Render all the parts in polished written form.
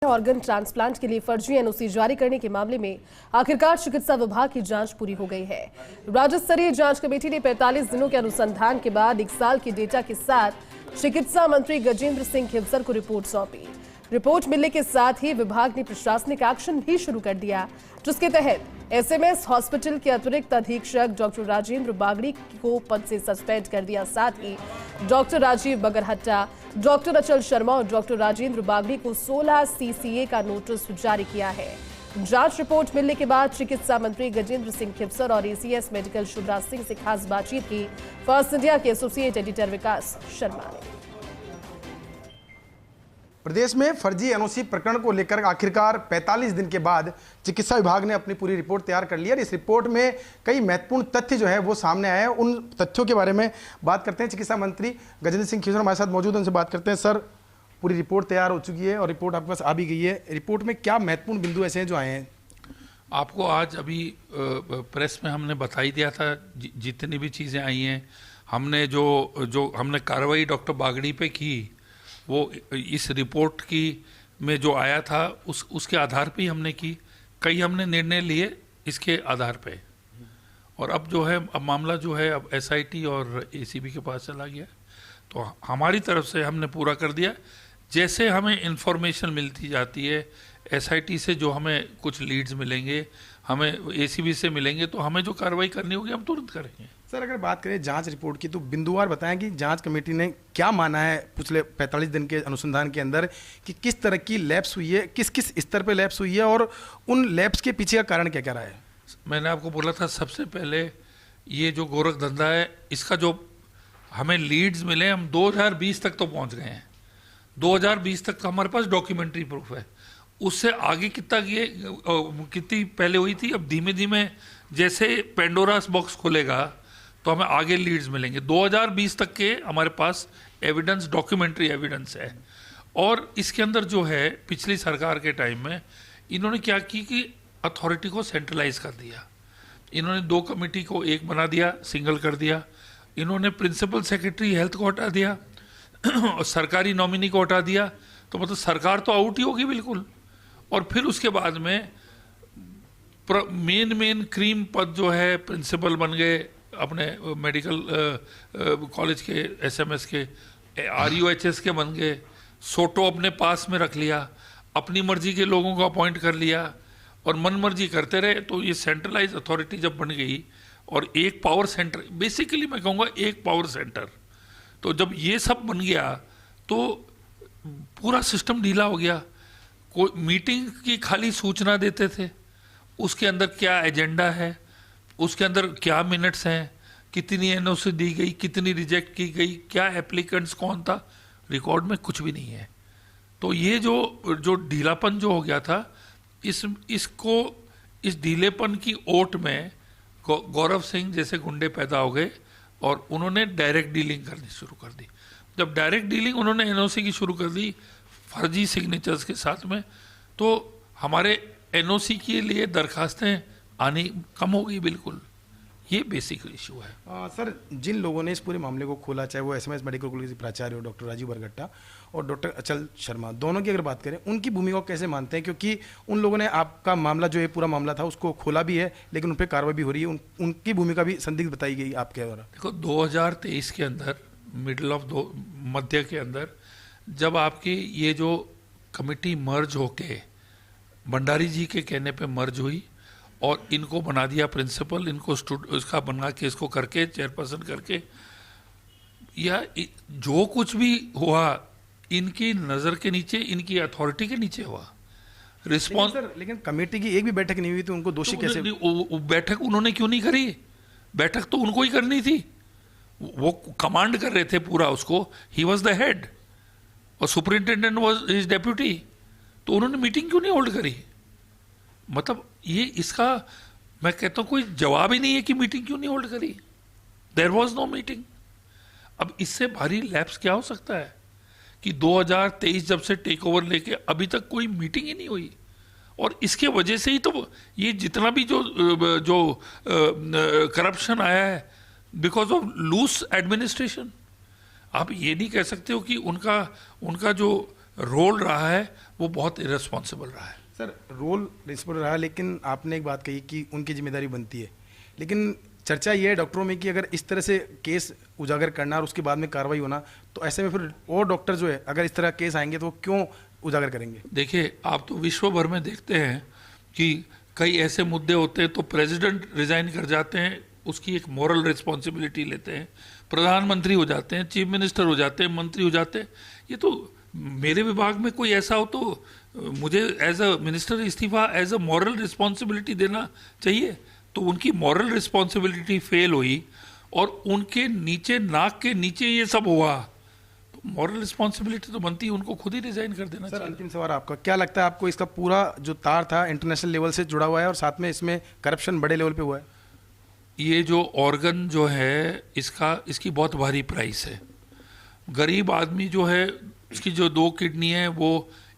Organ transplant के लिए फर्जी एनओसी जारी करने के मामले में आखिरकार चिकित्सा विभाग की जांच पूरी हो गई है। राज्य स्तरीय जांच कमेटी ने 45 दिनों के अनुसंधान के बाद 1 साल के डेटा के साथ चिकित्सा मंत्री गजेंद्र सिंह खिवसर को रिपोर्ट सौंपी। रिपोर्ट मिलने के साथ ही विभाग ने प्रशासनिक एक्शन भी शुरू कर दिया, जिसके तहत एसएमएस हॉस्पिटल के अतिरिक्त अधीक्षक डॉक्टर राजेंद्र बागड़ी को पद से सस्पेंड कर दिया। साथ ही डॉक्टर राजीव बगरहट्टा, डॉक्टर अचल शर्मा और डॉक्टर राजेंद्र बागड़ी को 16 सीसीए का नोटिस जारी किया है। जांच रिपोर्ट मिलने के बाद चिकित्सा मंत्री गजेंद्र सिंह खिवसर और एसीएस मेडिकल शिवराज सिंह से खास बातचीत की। फर्स्ट इंडिया के एसोसिएट एडिटर विकास शर्मा ने प्रदेश में फर्जी एनओसी प्रकरण को लेकर आखिरकार 45 दिन के बाद चिकित्सा विभाग ने अपनी पूरी रिपोर्ट तैयार कर ली है। इस रिपोर्ट में कई महत्वपूर्ण तथ्य जो है वो सामने आए हैं। उन तथ्यों के बारे में बात करते हैं। चिकित्सा मंत्री गजेंद्र सिंह खिवसर हमारे साथ मौजूद हैं, उनसे बात करते हैं। सर, पूरी रिपोर्ट तैयार हो चुकी है और रिपोर्ट आपके पास आ भी गई है। रिपोर्ट में क्या महत्वपूर्ण बिंदु ऐसे हैं जो आए हैं? आपको आज अभी प्रेस में हमने बता ही दिया था जितनी भी चीज़ें आई हैं। हमने जो हमने कार्रवाई डॉक्टर बागड़ी पे की, वो इस रिपोर्ट की में जो आया था उसके आधार पे ही हमने की। कई हमने निर्णय लिए इसके आधार पे। और अब जो है, अब मामला जो है अब एसआईटी और एसीबी के पास चला गया। तो हमारी तरफ से हमने पूरा कर दिया। जैसे हमें इंफॉर्मेशन मिलती जाती है एसआईटी से, जो हमें कुछ लीड्स मिलेंगे, हमें एसीबी से मिलेंगे, तो हमें जो कार्रवाई करनी होगी हम तुरंत करेंगे। सर, अगर बात करें जांच रिपोर्ट की तो बिंदुवार बताएं कि जांच कमेटी ने क्या माना है पिछले 45 दिन के अनुसंधान के अंदर कि किस तरह की लैप्स हुई है, किस किस स्तर पे लैप्स हुई है और उन लैप्स के पीछे का कारण क्या क्या रहा है? मैंने आपको बोला था सबसे पहले, ये जो गोरख धंधा है, इसका जो हमें लीड्स मिले, हम 2020 तक तो पहुंच गए हैं। 2020 तक तो हमारे पास डॉक्यूमेंट्री प्रूफ है। उससे आगे कितनी पहले हुई थी। अब धीमे धीमे जैसे पेंडोरास बॉक्स खुलेगा तो हमें आगे लीड्स मिलेंगे। 2020 तक के हमारे पास एविडेंस, डॉक्यूमेंट्री एविडेंस है। और इसके अंदर जो है, पिछली सरकार के टाइम में इन्होंने क्या की कि अथॉरिटी को सेंट्रलाइज कर दिया। इन्होंने 2 कमेटी को 1 बना दिया, सिंगल कर दिया। इन्होंने प्रिंसिपल सेक्रेटरी हेल्थ को हटा दिया और सरकारी नॉमिनी को हटा दिया। तो मतलब सरकार तो आउट ही होगी बिल्कुल। और फिर उसके बाद में मेन क्रीम पद जो है, प्रिंसिपल बन गए अपने मेडिकल कॉलेज के, एसएमएस के, आरयूएचएस के बन गए। सोटो अपने पास में रख लिया, अपनी मर्जी के लोगों को अपॉइंट कर लिया और मन मर्जी करते रहे। तो ये सेंट्रलाइज अथॉरिटी जब बन गई और एक पावर सेंटर, बेसिकली मैं कहूँगा एक पावर सेंटर, तो जब ये सब बन गया तो पूरा सिस्टम ढीला हो गया। कोई मीटिंग की खाली सूचना देते थे, उसके अंदर क्या एजेंडा है, उसके अंदर क्या मिनट्स हैं, कितनी एनओसी दी गई, कितनी रिजेक्ट की गई, क्या एप्लीकेंट्स कौन था, रिकॉर्ड में कुछ भी नहीं है। तो ये जो ढीलापन जो हो गया था, इस ढीलेपन की ओट में गौरव सिंह जैसे गुंडे पैदा हो गए और उन्होंने डायरेक्ट डीलिंग करनी शुरू कर दी। जब डायरेक्ट डीलिंग उन्होंने एनओसी की शुरू कर दी फर्जी सिग्नेचर्स के साथ में, तो हमारे एनओसी के लिए दरखास्तें आनी कम हो गई बिल्कुल। ये बेसिक इशू है। सर, जिन लोगों ने इस पूरे मामले को खोला, चाहे वो एसएमएस मेडिकल कॉलेज के प्राचार्य हो डॉक्टर राजीव बरगट्टा और डॉक्टर अचल शर्मा, दोनों की अगर बात करें, उनकी भूमिका को कैसे मानते हैं? क्योंकि उन लोगों ने आपका मामला जो ये पूरा मामला था उसको खोला भी है, लेकिन उन पर कार्रवाई भी हो रही है। उनकी भूमिका भी संदिग्ध बताई गई आपके द्वारा। देखो, 2023 के अंदर मध्य के अंदर जब आपकी ये जो कमेटी मर्ज होके भंडारी जी के कहने पे मर्ज हुई और इनको बना दिया प्रिंसिपल, इनको इसका बना के इसको करके चेयरपर्सन करके, या जो कुछ भी हुआ इनकी नज़र के नीचे, इनकी अथॉरिटी के नीचे हुआ। रिस्पॉन्स लेकिन कमेटी की एक भी बैठक नहीं हुई तो उनको दोषी कैसे? बैठक उन्होंने क्यों नहीं करी? बैठक तो उनको ही करनी थी। वो कमांड कर रहे थे पूरा उसको। ही वॉज द हेड और सुपरिंटेंडेंट वॉज हिज डेप्यूटी। तो उन्होंने मीटिंग क्यों नहीं होल्ड करी? मतलब ये इसका मैं कहता हूँ कोई जवाब ही नहीं है कि मीटिंग क्यों नहीं होल्ड करी। There was no meeting. अब इससे भारी लैप्स क्या हो सकता है कि 2023 जब से टेक ओवर लेके अभी तक कोई मीटिंग ही नहीं हुई। और इसके वजह से ही तो ये जितना भी जो करप्शन आया है, बिकॉज ऑफ लूज एडमिनिस्ट्रेशन। आप ये नहीं कह सकते हो कि उनका जो रोल रहा है वो बहुत इररिस्पॉन्सिबल रहा है। सर, रोल रिस्पॉन्सिबल रहा, लेकिन आपने एक बात कही कि उनकी जिम्मेदारी बनती है, लेकिन चर्चा ये है डॉक्टरों में कि अगर इस तरह से केस उजागर करना और उसके बाद में कार्रवाई होना, तो ऐसे में फिर और डॉक्टर जो है अगर इस तरह केस आएंगे तो वो क्यों उजागर करेंगे? देखिए, आप तो विश्व भर में देखते हैं कि कई ऐसे मुद्दे होते हैं तो प्रेसिडेंट रिजाइन कर जाते हैं, उसकी एक मॉरल रिस्पॉन्सिबिलिटी लेते हैं, प्रधानमंत्री हो जाते हैं, चीफ मिनिस्टर हो जाते हैं, मंत्री हो जाते हैं। ये तो मेरे विभाग में कोई ऐसा हो तो मुझे एज अ मिनिस्टर इस्तीफा एज अ मॉरल रिस्पॉन्सिबिलिटी देना चाहिए। तो उनकी मॉरल रिस्पॉन्सिबिलिटी फेल हुई और उनके नीचे, नाक के नीचे ये सब हुआ, तो मॉरल रिस्पॉन्सिबिलिटी तो बनती है उनको खुद ही रिजाइन कर देना सर, चाहिए। अंतिम सवाल आपका, क्या लगता है आपको इसका पूरा जो तार था इंटरनेशनल लेवल से जुड़ा हुआ है और साथ में इसमें करप्शन बड़े लेवल पे हुआ है? ये जो ऑर्गन जो है इसकी बहुत भारी प्राइस है। गरीब आदमी जो है उसकी जो 2 किडनी है वो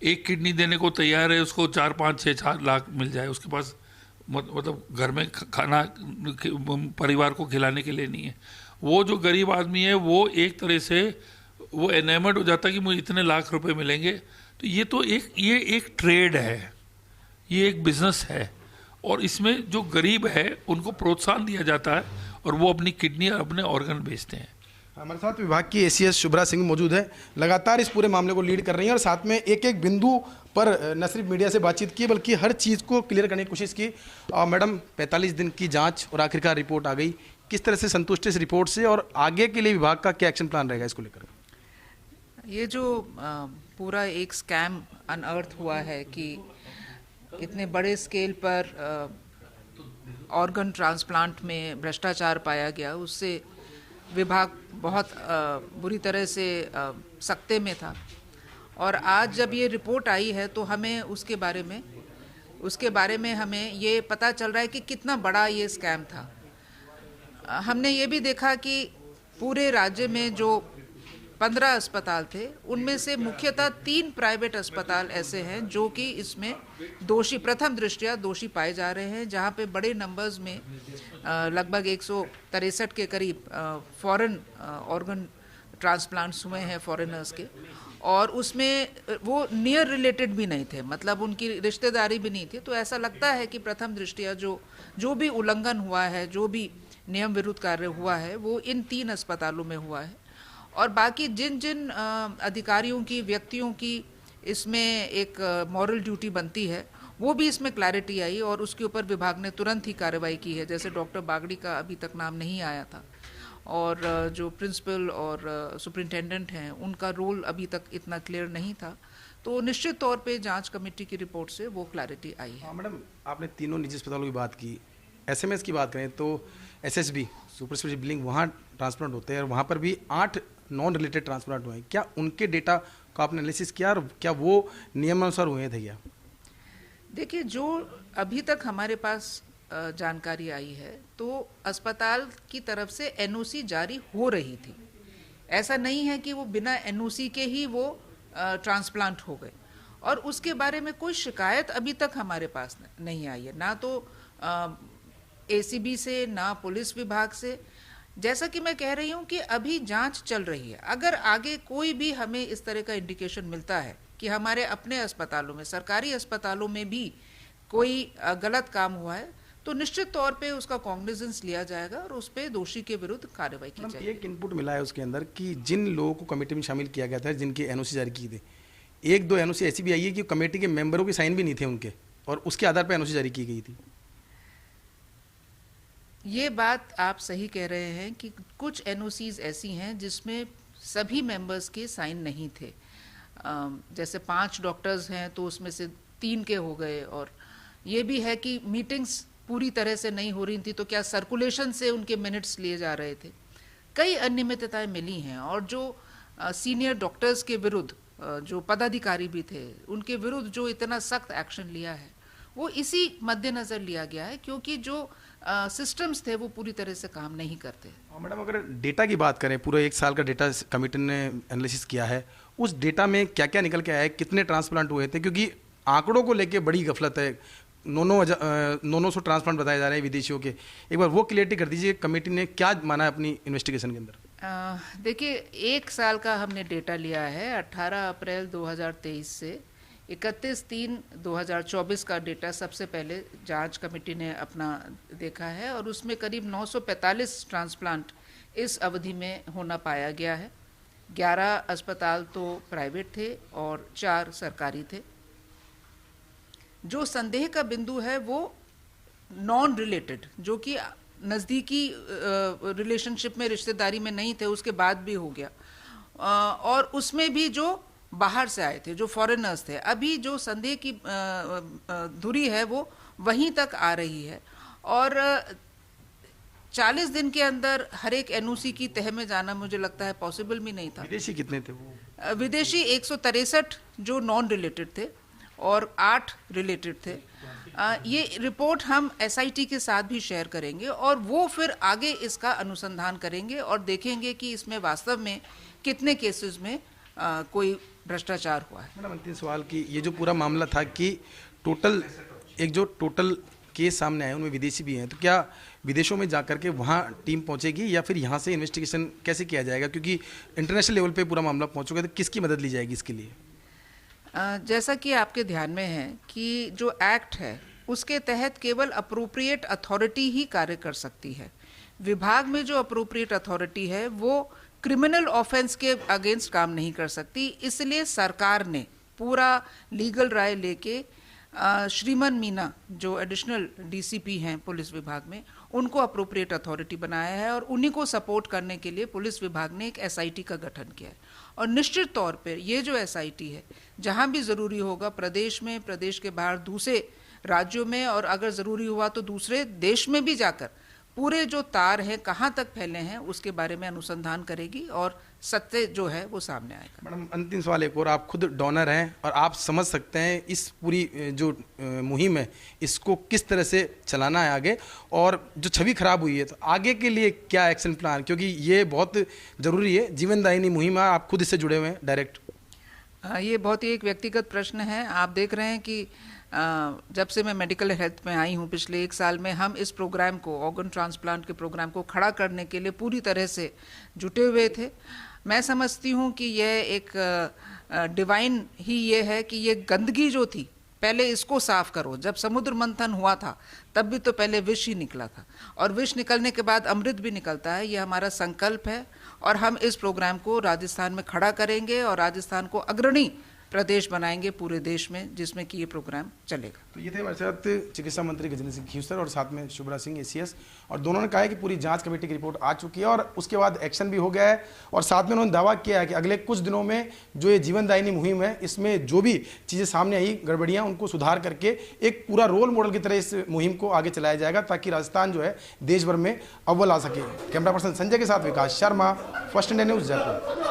1 किडनी देने को तैयार है, उसको 4, 5, 6, 4 लाख मिल जाए, उसके पास मतलब घर में खाना परिवार को खिलाने के लिए नहीं है। वो जो गरीब आदमी है वो एक तरह से वो एनेमर्ड हो जाता है कि मुझे इतने लाख रुपए मिलेंगे। तो ये एक ट्रेड है, ये एक बिजनेस है, और इसमें जो गरीब है उनको प्रोत्साहन दिया जाता है और वो अपनी किडनी और अपने ऑर्गन बेचते हैं। हमारे साथ विभाग की एसीएस शुभ्रा सिंह मौजूद है, लगातार इस पूरे मामले को लीड कर रही हैं और साथ में एक एक बिंदु पर न सिर्फ मीडिया से बातचीत की बल्कि हर चीज़ को क्लियर करने की कोशिश की। मैडम, 45 दिन की जांच और आखिरकार रिपोर्ट आ गई, किस तरह से संतुष्ट है इस रिपोर्ट से और आगे के लिए विभाग का क्या एक्शन प्लान रहेगा इसको लेकर? ये जो पूरा एक स्कैम अनअर्थ हुआ है कि इतने बड़े स्केल पर ऑर्गन ट्रांसप्लांट में भ्रष्टाचार पाया गया, उससे विभाग बहुत बुरी तरह से सकते में था। और आज जब ये रिपोर्ट आई है तो हमें उसके बारे में हमें ये पता चल रहा है कि कितना बड़ा ये स्कैम था। हमने ये भी देखा कि पूरे राज्य में जो 15 अस्पताल थे उनमें से मुख्यतः 3 प्राइवेट अस्पताल ऐसे हैं जो कि इसमें प्रथम दृष्टया दोषी पाए जा रहे हैं, जहां पे बड़े नंबर्स में लगभग 163 के करीब फॉरेन ऑर्गन ट्रांसप्लांट्स हुए हैं फॉरेनर्स के, और उसमें वो नियर रिलेटेड भी नहीं थे, मतलब उनकी रिश्तेदारी भी नहीं थी। तो ऐसा लगता है कि प्रथम दृष्टया जो भी उल्लंघन हुआ है, जो भी नियम विरुद्ध कार्य हुआ है, वो इन 3 अस्पतालों में हुआ है। और बाकी जिन अधिकारियों की, व्यक्तियों की इसमें एक मॉरल ड्यूटी बनती है, वो भी इसमें क्लैरिटी आई और उसके ऊपर विभाग ने तुरंत ही कार्रवाई की है। जैसे डॉक्टर बागड़ी का अभी तक नाम नहीं आया था, और जो प्रिंसिपल और सुपरिंटेंडेंट हैं उनका रोल अभी तक इतना क्लियर नहीं था। तो निश्चित तौर पे जांच कमेटी की रिपोर्ट से वो क्लैरिटी आई है। मैडम, आपने तीनों निजी अस्पतालों की बात की, एसएमएस की बात करें तो एसएसबी सुपर स्पेशलिटी बिल्डिंग वहाँ ट्रांसप्लांट होते हैं और वहाँ पर भी 8 नॉन रिलेटेड ट्रांसप्लांट हुए हैं। क्या उनके डेटा का आपने एनालिसिस किया और क्या वो नियमानुसार हुए थे क्या? देखिए, जो अभी तक हमारे पास जानकारी आई है तो अस्पताल की तरफ से एनओसी जारी हो रही थी। ऐसा नहीं है कि वो बिना एनओसी के ही वो ट्रांसप्लांट हो गए, और उसके बारे में कोई शिकायत अभी तक हमारे पास नहीं आई है, ना तो एसीबी से, ना पुलिस विभाग से। जैसा कि मैं कह रही हूँ कि अभी जांच चल रही है। अगर आगे कोई भी हमें इस तरह का इंडिकेशन मिलता है कि हमारे अपने अस्पतालों में, सरकारी अस्पतालों में भी कोई गलत काम हुआ है, तो निश्चित तौर पे उसका कॉग्निजेंस लिया जाएगा और उस पे दोषी के विरुद्ध कार्रवाई की जाएगी। एक इनपुट मिला है उसके अंदर कि जिन लोगों को कमेटी में शामिल किया गया था, जिनकी एनओसी जारी की थी, 1-2 एनओसी ऐसी भी आई है कि कमेटी के मेंबरों के साइन भी नहीं थे उनके, और उसके आधार पर एनओसी जारी की गई थी। ये बात आप सही कह रहे हैं कि कुछ एनओसीज ऐसी हैं जिसमें सभी मेंबर्स के साइन नहीं थे। जैसे 5 डॉक्टर्स हैं तो उसमें से 3 के हो गए, और ये भी है कि मीटिंग्स पूरी तरह से नहीं हो रही थी, तो क्या सर्कुलेशन से उनके मिनट्स लिए जा रहे थे। कई अनियमितताएं मिली हैं, और जो सीनियर डॉक्टर्स के विरुद्ध जो पदाधिकारी भी थे उनके विरुद्ध जो इतना सख्त एक्शन लिया है वो इसी मद्देनज़र लिया गया है, क्योंकि जो सिस्टम्स थे वो पूरी तरह से काम नहीं करते। मैडम, अगर डेटा की बात करें, पूरा 1 साल का डेटा कमेटी ने एनालिसिस किया है, उस डेटा में क्या क्या निकल के आया है, कितने ट्रांसप्लांट हुए थे? क्योंकि आंकड़ों को लेके बड़ी गफलत है, 900 ट्रांसप्लांट बताए जा रहे हैं विदेशियों के। एक बार वो क्लियरिटी कर दीजिए, कमेटी ने क्या माना है अपनी इन्वेस्टिगेशन के अंदर? देखिए, एक साल का हमने डेटा लिया है 18 अप्रैल 2023 से 31/3/2024 का डेटा सबसे पहले जांच कमेटी ने अपना देखा है और उसमें करीब 945 ट्रांसप्लांट इस अवधि में होना पाया गया है। 11 अस्पताल तो प्राइवेट थे और 4 सरकारी थे। जो संदेह का बिंदु है वो नॉन रिलेटेड, जो कि नज़दीकी रिलेशनशिप में, रिश्तेदारी में नहीं थे, उसके बाद भी हो गया, और उसमें भी जो बाहर से आए थे, जो फॉरेनर्स थे। अभी जो संदेह की धुरी है वो वहीं तक आ रही है और 40 दिन के अंदर हर एक एनओसी की तह में जाना मुझे लगता है पॉसिबल भी नहीं था। विदेशी कितने थे वो? विदेशी 163 जो नॉन रिलेटेड थे और 8 रिलेटेड थे। ये रिपोर्ट हम एसआईटी के साथ भी शेयर करेंगे और वो फिर आगे इसका अनुसंधान करेंगे और देखेंगे कि इसमें वास्तव में कितने केसेस में कोई भ्रष्टाचार हुआ है। मैडम, अंतिम सवाल की ये जो पूरा मामला था कि टोटल केस सामने आए उनमें विदेशी भी हैं, तो क्या विदेशों में जाकर के वहाँ टीम पहुँचेगी या फिर यहाँ से इन्वेस्टिगेशन कैसे किया जाएगा? क्योंकि इंटरनेशनल लेवल पे पूरा मामला पहुँच चुका है, तो किसकी मदद ली जाएगी इसके लिए? जैसा कि आपके ध्यान में है कि जो एक्ट है उसके तहत केवल अप्रोप्रिएट अथॉरिटी ही कार्य कर सकती है। विभाग में जो अप्रोप्रिएट अथॉरिटी है वो क्रिमिनल ऑफेंस के अगेंस्ट काम नहीं कर सकती, इसलिए सरकार ने पूरा लीगल राय लेके श्रीमन मीना जो एडिशनल डीसीपी हैं पुलिस विभाग में, उनको अप्रोप्रिएट अथॉरिटी बनाया है और उन्हीं को सपोर्ट करने के लिए पुलिस विभाग ने एक एसआईटी का गठन किया है। और निश्चित तौर पर ये जो एसआईटी है, जहां भी ज़रूरी होगा प्रदेश में, प्रदेश के बाहर दूसरे राज्यों में, और अगर ज़रूरी हुआ तो दूसरे देश में भी जाकर पूरे जो तार हैं कहाँ तक फैले हैं उसके बारे में अनुसंधान करेगी और सत्य जो है वो सामने आएगा। मैडम, अंतिम सवाल एक और, आप खुद डोनर हैं और आप समझ सकते हैं इस पूरी जो मुहिम है इसको किस तरह से चलाना है आगे, और जो छवि खराब हुई है तो आगे के लिए क्या एक्शन प्लान, क्योंकि ये बहुत ज़रूरी है, जीवनदायिनी मुहिम है, आप खुद इससे जुड़े हुए हैं डायरेक्ट। ये बहुत ही एक व्यक्तिगत प्रश्न है। आप देख रहे हैं कि जब से मैं मेडिकल हेल्थ में आई हूँ पिछले 1 साल में, हम इस प्रोग्राम को, ऑर्गन ट्रांसप्लांट के प्रोग्राम को खड़ा करने के लिए पूरी तरह से जुटे हुए थे। मैं समझती हूँ कि यह एक डिवाइन ही ये है कि ये गंदगी जो थी पहले इसको साफ करो। जब समुद्र मंथन हुआ था तब भी तो पहले विष ही निकला था और विष निकलने के बाद अमृत भी निकलता है। ये हमारा संकल्प है और हम इस प्रोग्राम को राजस्थान में खड़ा करेंगे और राजस्थान को अग्रणी प्रदेश बनाएंगे पूरे देश में जिसमें कि ये प्रोग्राम चलेगा। तो ये थे हमारे साथ चिकित्सा मंत्री गजेंद्र सिंह खींवसर और साथ में शुभ्रा सिंह एसीएस, और दोनों ने कहा है कि पूरी जांच कमेटी की रिपोर्ट आ चुकी है और उसके बाद एक्शन भी हो गया है, और साथ में उन्होंने दावा किया है कि अगले कुछ दिनों में जो ये जीवनदायिनी मुहिम है इसमें जो भी चीज़ें सामने आई गड़बड़ियाँ उनको सुधार करके एक पूरा रोल मॉडल की तरह इस मुहिम को आगे चलाया जाएगा ताकि राजस्थान जो है देश भर में अव्वल आ सके। कैमरा पर्सन संजय के साथ Vikas Sharma, first India news, Jaipur.